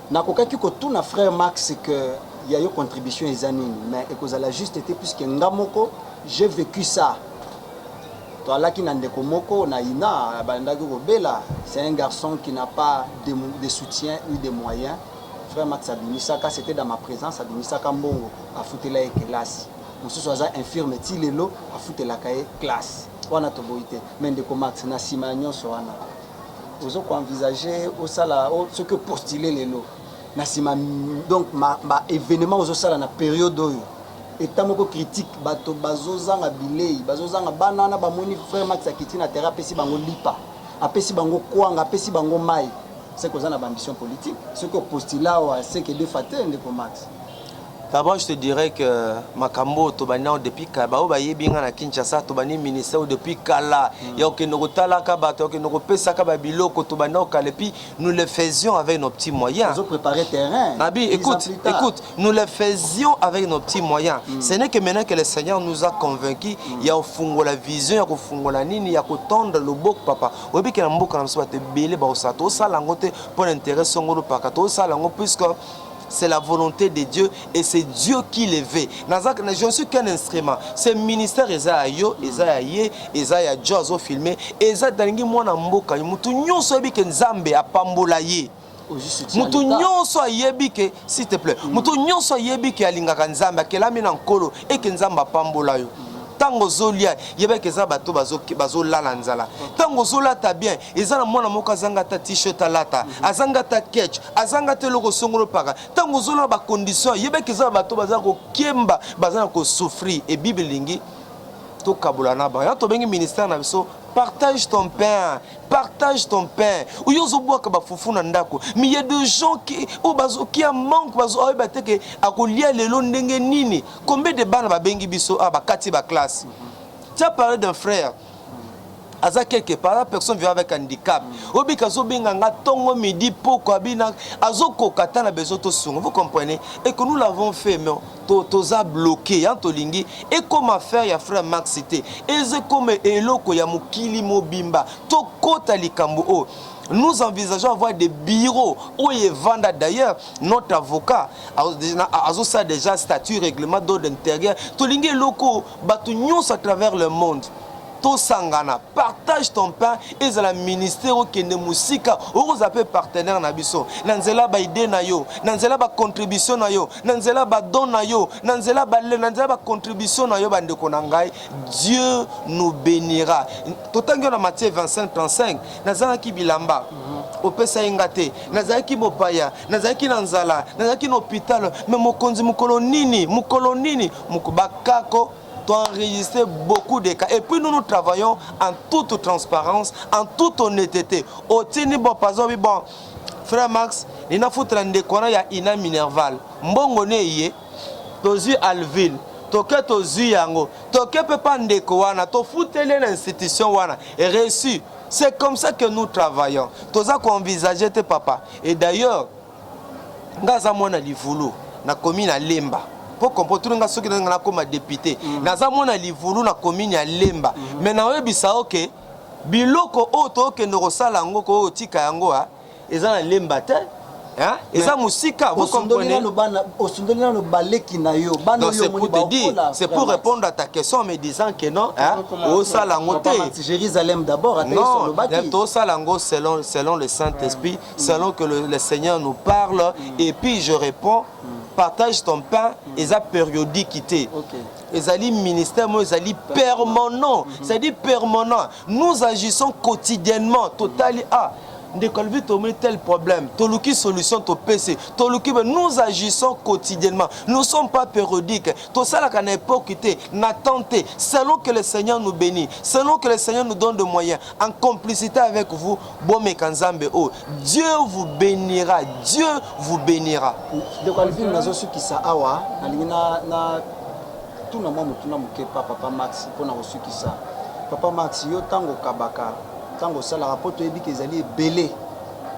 Na kokaki ko tout na frère Max que il y a eu contribution ezanini, mais ekozala juste été puisque ngamoko, j'ai vécu ça. C'est un garçon qui n'a pas de soutien ou de moyens. Frère Max Abimisaka, c'était dans ma présence, Abimisaka Mbongo, a foutu la classe. Nous sommes infirmes, Tilelo, a foutu la classe. On a toboité. Mais de Max, na Simagnon, Soana. Vous avez envisagé ce que postuler les lots. Donc, ma événement aux osala na période où et tamoko critique bato bazozanga bilei bazozanga banana bamoni frère Max akiti na thérapie si bango lipa apesi bango kwanga apesi bango mai c'est que ça na ambition politique ce que postula c'est que de faté ndeko Max. D'abord, je te dirais que Makambo, Tobana, depuis Kabao, Bayebinga, na Kinshasa, Tobani, ministère depuis Kala, Yokenotala Kabata, Yokenopesa Kababilo, Tobana, Kalepi, nous le faisions avec nos petits moyens. Nous avons préparé terrain. Nabi, écoute, nous le faisions avec nos petits moyens. Ce n'est que maintenant que le Seigneur nous a convaincus, il y a au fond la vision, il y a au fond la ligne, il y a au tendre le bok, papa. Au bique, il y a un bok, on soit belé, Baosato, ça, l'angote, pour l'intérêt, son gros pakato, ça, l'angote, puisque c'est la volonté de Dieu et c'est Dieu qui le veut. Je ne suis qu'un instrument. C'est le ministère Esaïo, Esaïe, Esaïe Jozo filmé, Esaïe Dalingi Mwana Mboka, Mutu Nyonso Ebike Nzambe a Pambolaye. Mutu Nyonso Yebike, s'il te plaît. Mutu Nyonso Yebike Alingaka Nzambe, Kelami Nankolo, et Nzamba a Pambolayo. Tango zolia yeba keza bato bazo lala nzala tango zola ta bien ezana mwana moko azanga ta t-shirt alata azanga ta ketch azanga te loko songolo paka tango zola ba condition yeba keza bato bazako kiemba bazana ko souffrir et bible lingi tokabolana ba ya tobengi ministère na biso partage ton pain, partage ton pain. Ou yozo boaka ba fufu na ndako. Mais il y a des gens qui a manque bazo ayeba te ke akolia lelo ndenge nini. Combien de bana ba bengi biso ba kati ba classe. Tu as parlé d'un frère. Aza quelque part, la personne vient avec un handicap. Obi kazo binganga tongo midi poko abina azoko kata na besoin to sungo. Vous comprenez? Et que nous l'avons fait mais toza bloqué hein tolingi et comment faire ya frère Max cité. Et c'est comme eloko ya mukili mobimba. To kota likambo o. Nous envisageons avoir des bureaux où il vendent d'ailleurs notre avocat a ça déjà statut règlement d'ordre intérieur. Tolingi loko batu nyos à travers le monde. Sangana, partage ton pain et c'est le ministère qui ne musika ou appelle partenaire nabiso nanzela ba idée na yo nanzela ba contribution na yo nanzela ba don na yo nanzela ba contribution na yo bande konangai. Dieu nous bénira. Totango na Matthieu 25:35 nazana ki bilamba opesa ingate nazala ki mopaya nazala ki nanzala nazala ki hôpital mais mokonzi mukolo nini mukubakako enregistrer beaucoup de cas. Et puis nous travaillons en toute transparence, en toute honnêteté. Au tini bon par exemple bon frère Max, il n'a foutu un décorant ya ina minerval. Mbongo ne yé, tozu Alville, toke tozu yango, toke peut pas ndékoana, to foutele l'institution wana et reçu. C'est comme ça que nous travaillons. Toza ko envisager te papa. Et d'ailleurs, ngaza mona livulu na commune à Lemba. Pour comprendre tout le monde comme député. Naza mona livulu na commune à Lemba. Mais na webisa OK. Biloko oto ke no sala ngo ko tika yango a. Eza na Lemba te. Hein? Eza musika, vous comprenez? C'est pour répondre à ta question en me disant que non, hein? Au salangote. Jérusalem d'abord, non, au salango selon le Saint-Esprit, selon que le Seigneur nous parle. Et puis je réponds, partage ton pain, et ça périodicité. Ezali ministère, moi ezali permanent. C'est-à-dire permanent. Nous agissons quotidiennement, totalement. Ndécolvi tomé tel problème, toluki solution to PC, toluki nous agissons quotidiennement. Nous ne sommes pas périodiques. Tout ça là qu'à n'époque n'attendez, selon que le Seigneur nous bénit, selon que le Seigneur nous donne des moyens, en complicité avec vous, bon mekanzambe oh, Dieu vous bénira, Dieu vous bénira. Ndécolvi nazo suki sa awa, na tout na mamu tuna muke papa Max pour na suki sa. Papa Max yo tango kabaka. Tango sala rapport toyebi ke ezali ebele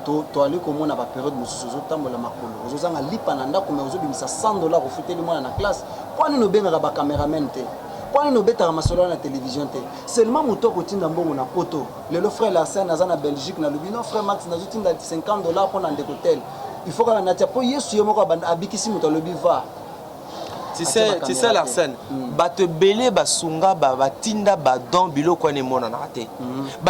to ali komona ba période mosusu ozotambola makolo ozozanga lipa na ndako me ozobimisa $100 ofuteli mwana na classe kwani no bengaka ba cameraman te kwani no betaka masolo na télévision te seulement moto kotinda mbongo na poto lelo frère Larsen aza na Belgique na lobino frère Max nazotinda $50 pour na ndeko tel il faut que na tia po yesu yemoko abikisi moto lobi va. Tu sais Larsen, te belé basunga batinda badon biloko ne mona na te.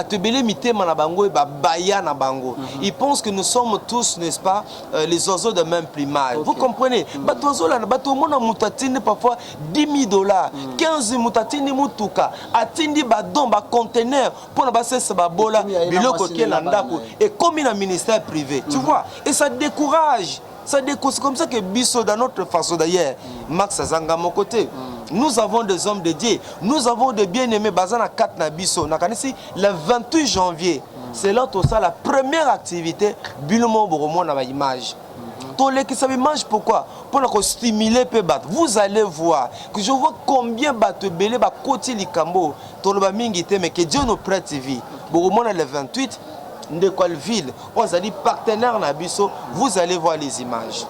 Te belé mité mana bango et baya na bango. Ils pensent que nous sommes tous, n'est-ce pas, les oiseaux de même plumage. Vous comprenez? Oiseaux là, bato mona mutatine parfois $10,000, 15 mutatine mutuka, atindi badon ba conteneur pour na basese babola biloko qui na ndako et comme un ministère privé. Tu vois? Et ça décourage. C'est comme ça que Bisso, dans notre façon d'ailleurs, Max Azanga mon côté. Nous avons des hommes de Dieu, nous avons des bien-aimés, Bazana 4 na Bisso. Le 28 janvier, c'est là tout ça la première activité, Bilomo Boromo na image. Tous les qui savent image pourquoi? Pour stimuler peu bat. Vous allez voir que je vois combien battent belé ba côté likambo. Toloba mingite mais que Dieu nous prête vie. Boromo le 28. Ndécolville, on a dit partenaire Nabiso, vous allez voir les images.